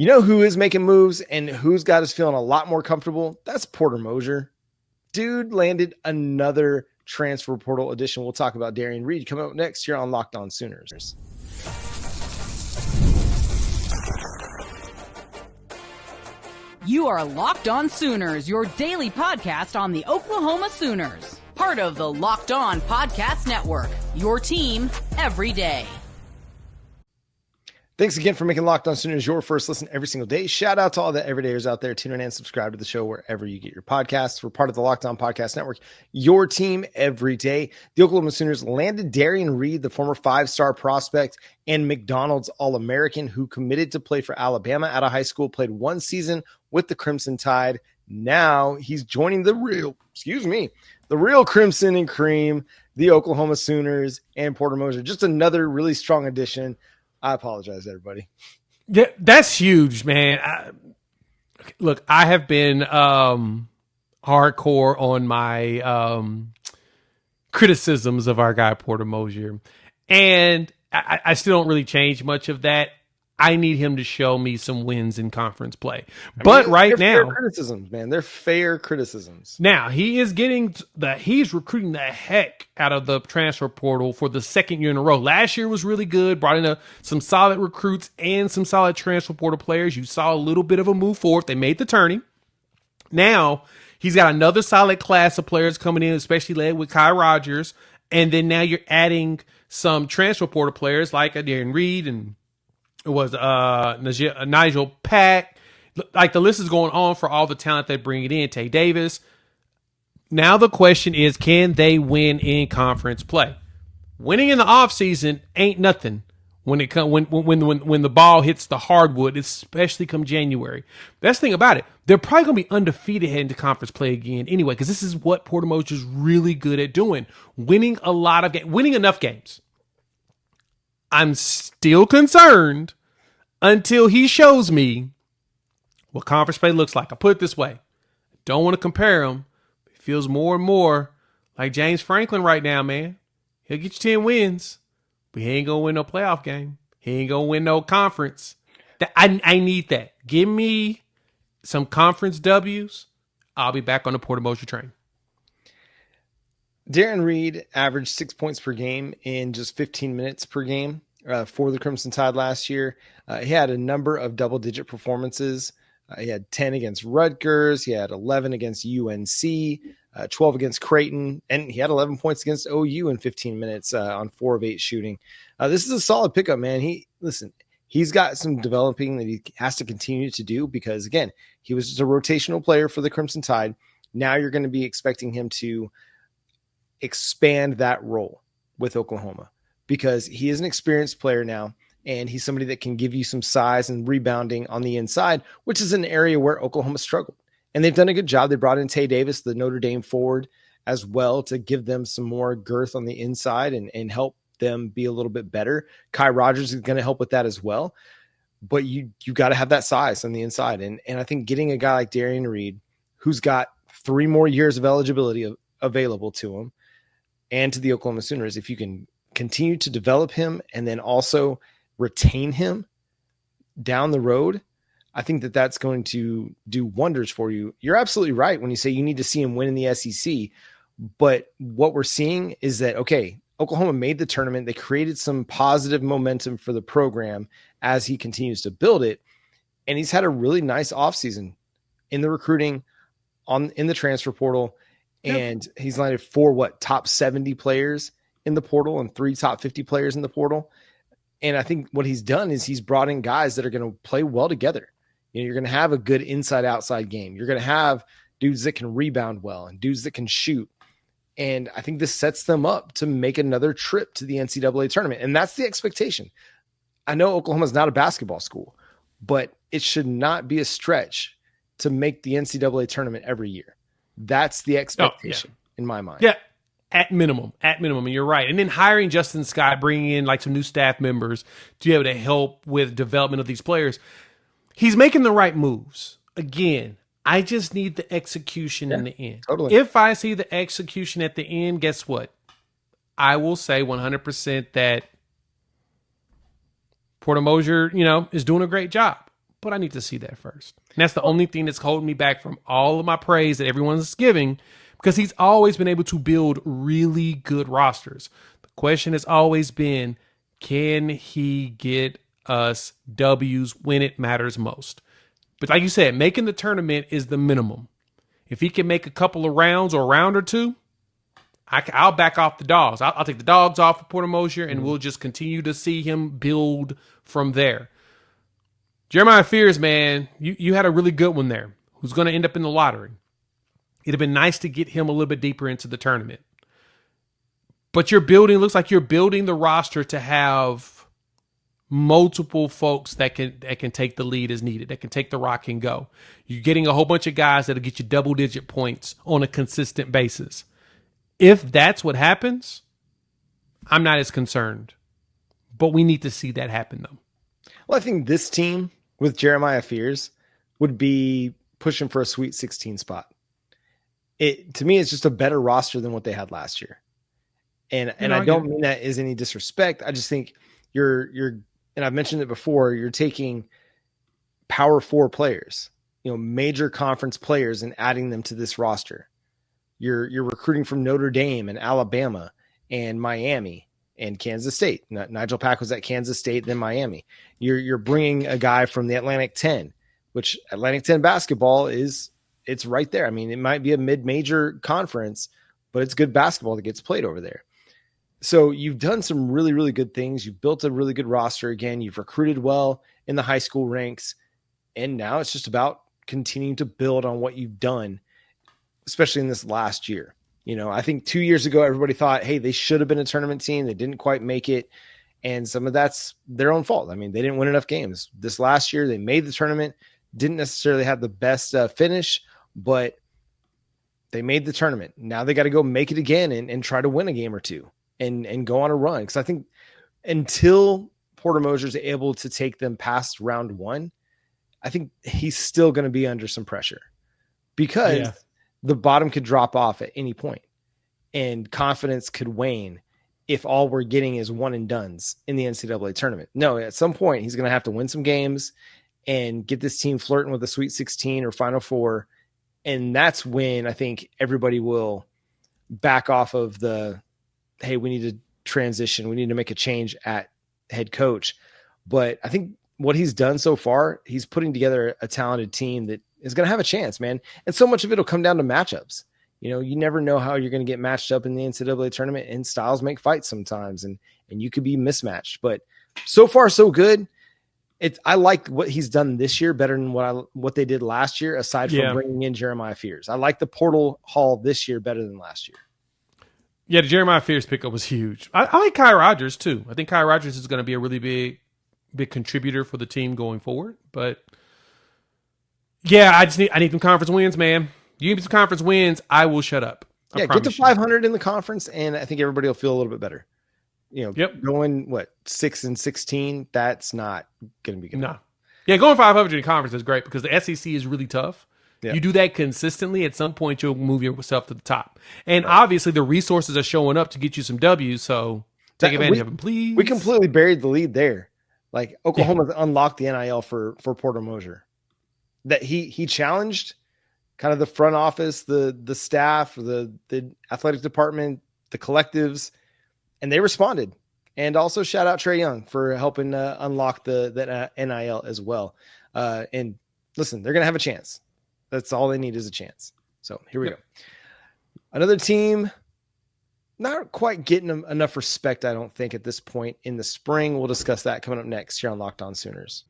You know who is making moves and who's got us feeling a lot more comfortable? That's Porter Moser. Dude landed another transfer portal edition. We'll talk about Derrion Reid coming up next here on Locked On Sooners. You are Locked On Sooners, your daily podcast on the Oklahoma Sooners. Part of the Locked On Podcast Network, your team every day. Thanks again for making Locked On Sooners your first listen every single day. Shout out to all the everydayers out there. Tune in and subscribe to the show wherever you get your podcasts. We're part of the Locked On Podcast Network, your team every day. The Oklahoma Sooners landed Darren Reid, the former 5-star prospect and McDonald's All-American who committed to play for Alabama out of high school, played one season with the Crimson Tide. Now he's joining the real Crimson and Cream, the Oklahoma Sooners, and Porter Moser. Just another really strong addition. I apologize, everybody. Yeah, that's huge, man. Look, I have been hardcore on my criticisms of our guy Porter Moser, and I still don't really change much of that. I need him to show me some wins in conference play. But right now, fair criticisms, man. They're fair criticisms. Now he's recruiting the heck out of the transfer portal for the second year in a row. Last year was really good, brought in some solid recruits and some solid transfer portal players. You saw a little bit of a move forward. They made the turning. Now he's got another solid class of players coming in, especially led with Kai Rogers. And then now you're adding some transfer portal players like a Darren Reed and it was Nigel Pack. Like the list is going on for all the talent they bring it in. Tay Davis. Now the question is, can they win in conference play? Winning in the offseason ain't nothing when the ball hits the hardwood, especially come January. That's the thing about it. They're probably going to be undefeated heading to conference play again anyway, because this is what Porter Moser is really good at doing, winning enough games. I'm still concerned until he shows me what conference play looks like. I'll put it this way. I don't want to compare him. It feels more and more like James Franklin right now, man. He'll get you 10 wins, but he ain't going to win no playoff game. He ain't going to win no conference. I need that. Give me some conference W's. I'll be back on the Porter Moser train. Darren Reid averaged 6 points per game in just 15 minutes per game for the Crimson Tide last year. He had a number of double-digit performances. He had 10 against Rutgers. He had 11 against UNC, 12 against Creighton, and he had 11 points against OU in 15 minutes on 4 of 8 shooting. This is a solid pickup, man. He's got some developing that he has to continue to do because, again, he was just a rotational player for the Crimson Tide. Now you're going to be expecting him to expand that role with Oklahoma because he is an experienced player now, and he's somebody that can give you some size and rebounding on the inside, which is an area where Oklahoma struggled. And they've done a good job. They brought in Tay Davis, the Notre Dame forward, as well to give them some more girth on the inside and help them be a little bit better. Kai Rogers is going to help with that as well. But you got to have that size on the inside. And I think getting a guy like Derrion Reid, who's got 3 more years of eligibility available to him, and to the Oklahoma Sooners, if you can continue to develop him and then also retain him down the road, I think that that's going to do wonders for you. You're absolutely right when you say you need to see him win in the SEC. But what we're seeing is that, okay, Oklahoma made the tournament. They created some positive momentum for the program as he continues to build it. And he's had a really nice offseason in the recruiting, in the transfer portal. And he's landed 4 top 70 players in the portal and 3 top 50 players in the portal. And I think what he's done is he's brought in guys that are going to play well together. You're going to have a good inside-outside game. You're going to have dudes that can rebound well and dudes that can shoot. And I think this sets them up to make another trip to the NCAA tournament. And that's the expectation. I know Oklahoma's not a basketball school, but it should not be a stretch to make the NCAA tournament every year. That's the expectation in my mind. Yeah, at minimum. And you're right. And then hiring Justin Scott, bringing in like some new staff members to be able to help with development of these players. He's making the right moves. Again, I just need the execution in the end. Totally. If I see the execution at the end, guess what? I will say 100% that Porter Moser, is doing a great job. but I need to see that first. And that's the only thing that's holding me back from all of my praise that everyone's giving, because he's always been able to build really good rosters. The question has always been, can he get us W's when it matters most? But like you said, making the tournament is the minimum. If he can make a couple of rounds or a round or two, I'll back off the dogs. I'll take the dogs off of Porter Moser, and we'll just continue to see him build from there. Jeremiah Fears, man, you had a really good one there. Who's going to end up in the lottery? It'd have been nice to get him a little bit deeper into the tournament. But looks like you're building the roster to have multiple folks that can take the lead as needed, that can take the rock and go. You're getting a whole bunch of guys that'll get you double-digit points on a consistent basis. If that's what happens, I'm not as concerned. But we need to see that happen, though. Well, I think this team with Jeremiah Fears would be pushing for a Sweet 16 spot. To me, it's just a better roster than what they had last year. And I don't mean that as any disrespect. I just think you're and I've mentioned it before, you're taking Power 4 players, major conference players, and adding them to this roster. You're recruiting from Notre Dame and Alabama and Miami and Kansas State. Nigel Pack was at Kansas State, then Miami. You're bringing a guy from the Atlantic 10, which Atlantic 10 basketball it's right there. I mean, it might be a mid-major conference, but it's good basketball that gets played over there. So you've done some really, really good things. You've built a really good roster again. You've recruited well in the high school ranks. And now it's just about continuing to build on what you've done, especially in this last year. I think 2 years ago, everybody thought, hey, they should have been a tournament team. They didn't quite make it. And some of that's their own fault. I mean, they didn't win enough games. This last year, they made the tournament, didn't necessarily have the best finish, but they made the tournament. Now they got to go make it again and try to win a game or two and go on a run. Because I think until Porter Moser is able to take them past round one, I think he's still going to be under some pressure because the bottom could drop off at any point and confidence could wane if all we're getting is one and dones in the NCAA tournament. No, at some point he's going to have to win some games and get this team flirting with the Sweet 16 or Final Four. And that's when I think everybody will back off of hey, we need to transition. We need to make a change at head coach. But I think what he's done so far, he's putting together a talented team that is going to have a chance, man. And so much of it will come down to matchups. You never know how you're going to get matched up in the NCAA tournament, and styles make fights sometimes, and you could be mismatched. But so far, so good. I like what he's done this year better than what they did last year, aside from bringing in Jeremiah Fears. I like the portal haul this year better than last year. Yeah, the Jeremiah Fears pickup was huge. I like Kai Rogers, too. I think Kai Rogers is going to be a really big contributor for the team going forward. But yeah, I need some conference wins, man. You give me some conference wins, I will shut up. Get to 500 in the conference, and I think everybody will feel a little bit better. Going 6-16, that's not going to be good. No. Yeah, going 500 in conference is great because the SEC is really tough. Yeah. You do that consistently, at some point you'll move yourself to the top. And obviously the resources are showing up to get you some W's, so take advantage of them, please. We completely buried the lead there. Like Oklahoma's unlocked the NIL for Porter Moser. That he challenged kind of the front office, the staff, the athletic department, the collectives, and they responded. And also shout out Trae Young for helping unlock the NIL as well. And listen, they're going to have a chance. That's all they need is a chance. So here we go. Another team not quite getting enough respect, I don't think, at this point in the spring. We'll discuss that coming up next here on Locked On Sooners.